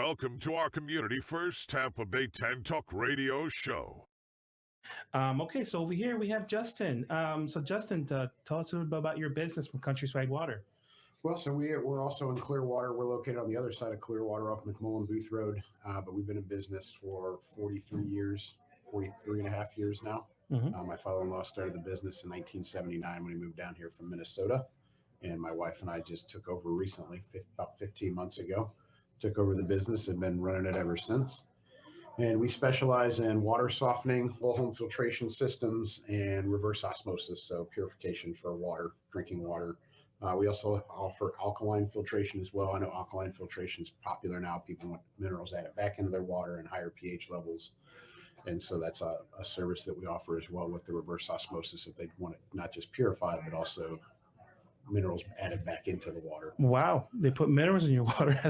welcome to our community first Tampa Bay 10 Talk radio show. Okay, so over here we have Justin. So Justin, tell us a little bit about your business from Countryside Water. Well, so we're also in Clearwater. We're located on the other side of Clearwater off McMullen Booth Road, but we've been in business for 43 years, 43 and a half years now. My father-in-law started the business in 1979 when he moved down here from Minnesota, and my wife and I just took over recently, about 15 months ago. Took over the business and been running it ever since. And we specialize in water softening, whole home filtration systems, and reverse osmosis, so purification for water, drinking water. We also offer alkaline filtration as well. I know alkaline filtration is popular now. People want minerals added back into their water and higher pH levels. And so that's a service that we offer as well with the reverse osmosis if they want it not just purified, but also minerals added back into the water. Wow, they put minerals in your water.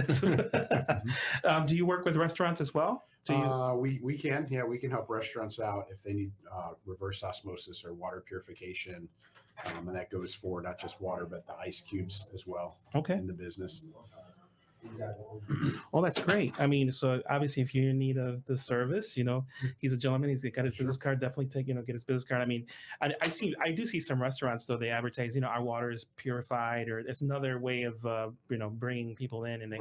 Do you work with restaurants as well? We can help restaurants out if they need reverse osmosis or water purification, and that goes for not just water but the ice cubes as well. Okay. In the business. Well, that's great. I mean, so obviously, if you're in need of the service, he's a gentleman. He's got his business card. Definitely get his business card. I mean, I do see some restaurants though they advertise, our water is purified, or there's another way of, bringing people in, and they,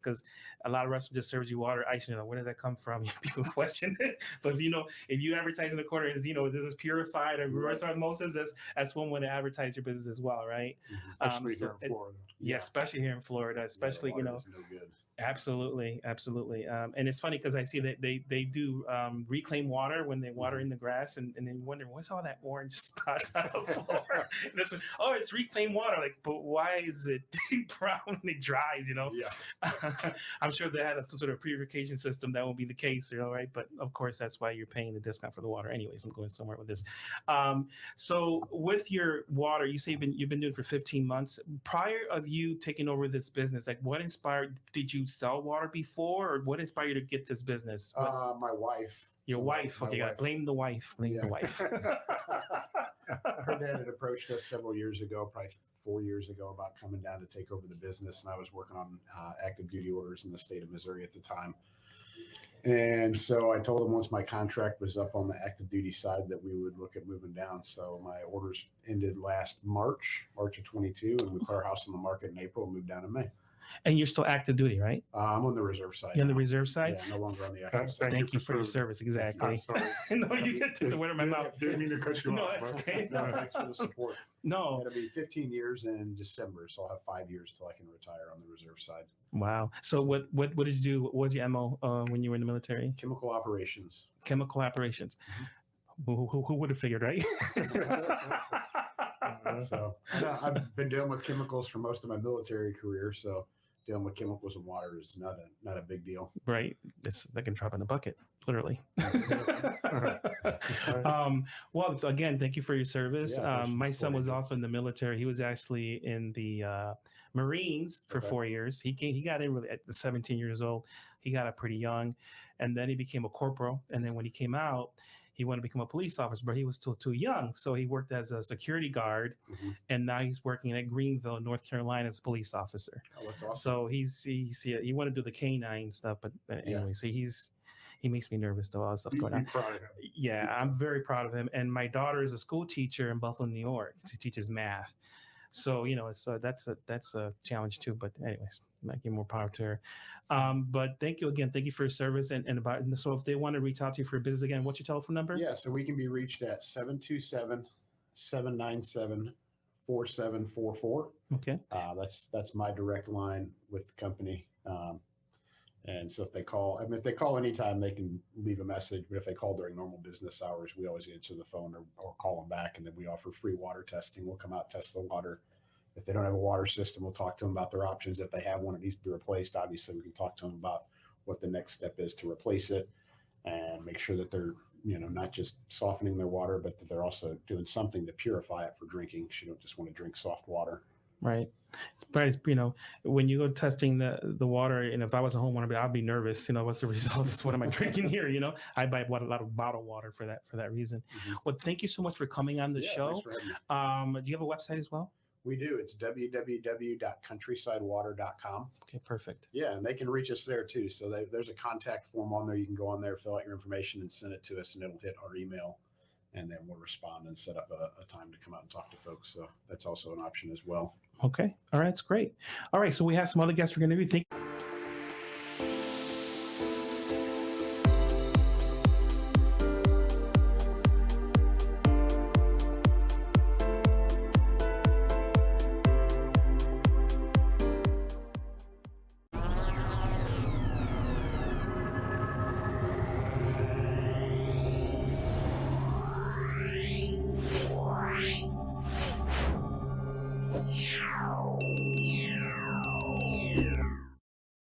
because a lot of restaurants just serves you water, ice. Where did that come from? People question it. But if you advertise in the corner as, this is purified or reverse osmosis, that's one way to advertise your business as well, right? Especially here in Florida. Yeah, especially here in Florida, especially No good. Absolutely. And it's funny because I see that they do reclaim water when they water in the grass, and then you wonder what's all that orange spots on the floor. It's reclaimed water. Like, but why is it brown when it dries? Yeah. I'm sure they had some sort of purification system that won't be the case, right? But of course, that's why you're paying the discount for the water. Anyways, I'm going somewhere with this. So with your water, you say you've been doing it for 15 months. Prior of you taking over this business, like what inspired? Did you sell water before, or what inspired you to get this business? My wife. Your wife. Okay, gotta blame the wife. The wife. Her dad had approached us several years ago, probably 4 years ago, about coming down to take over the business, and I was working on active duty orders in the state of Missouri at the time. And so I told him once my contract was up on the active duty side that we would look at moving down. So my orders ended last March of 22, and we put our house on the market in April and moved down in May. And you're still active duty, right? I'm on the reserve side. You're on the reserve side? Yeah, no longer on the active side. Thank you for your service. Exactly. No, you get to the word of my mouth. Didn't mean to cut you off. That's okay. No, thanks for the support. No. It'll be 15 years in December, so I'll have 5 years till I can retire on the reserve side. Wow. So what did you do? What was your MO when you were in the military? Chemical operations. Chemical operations. Mm-hmm. Who would have figured, right? So I've been dealing with chemicals for most of my military career, so dealing with chemicals and water is not a big deal. Right. They can drop in a bucket, literally. Well, again, thank you for your service. Yeah, my son was also in the military. He was actually in the Marines for 4 years. He got in really at 17 years old. He got up pretty young, and then he became a corporal. And then when he came out, he wanted to become a police officer, but he was still too young. So he worked as a security guard, and now he's working at Greenville, North Carolina, as a police officer. Oh, that's awesome. So he wanted to do the canine stuff, but anyway, so he makes me nervous though. All that stuff going on. Proud of him. Yeah, I'm very proud of him. And my daughter is a school teacher in Buffalo, New York. She teaches math. So that's a challenge too. But anyways, might give more power to her. But thank you again. Thank you for your service. And so if they want to reach out to you for a business again, what's your telephone number? Yeah, so we can be reached at 727-797-4744. Okay. That's my direct line with the company. And so if they call anytime, they can leave a message. But if they call during normal business hours, we always answer the phone or call them back. And then we offer free water testing. We'll come out, test the water. If they don't have a water system, we'll talk to them about their options. If they have one that needs to be replaced, obviously we can talk to them about what the next step is to replace it and make sure that they're, not just softening their water, but that they're also doing something to purify it for drinking. You don't just want to drink soft water. Right. It's when you go testing the water, and if I was a homeowner, I'd be nervous. What's the results? What am I drinking here? I buy a lot of bottled water for that reason. Well, thank you so much for coming on the show. Thanks for having me. Do you have a website as well? We do. It's www.countrysidewater.com. Okay, perfect. Yeah, and they can reach us there too. So there's a contact form on there. You can go on there, fill out your information, and send it to us, and it'll hit our email. And then we'll respond and set up a time to come out and talk to folks. So that's also an option as well. Okay. All right. That's great. All right. So we have some other guests we're going to be thinking.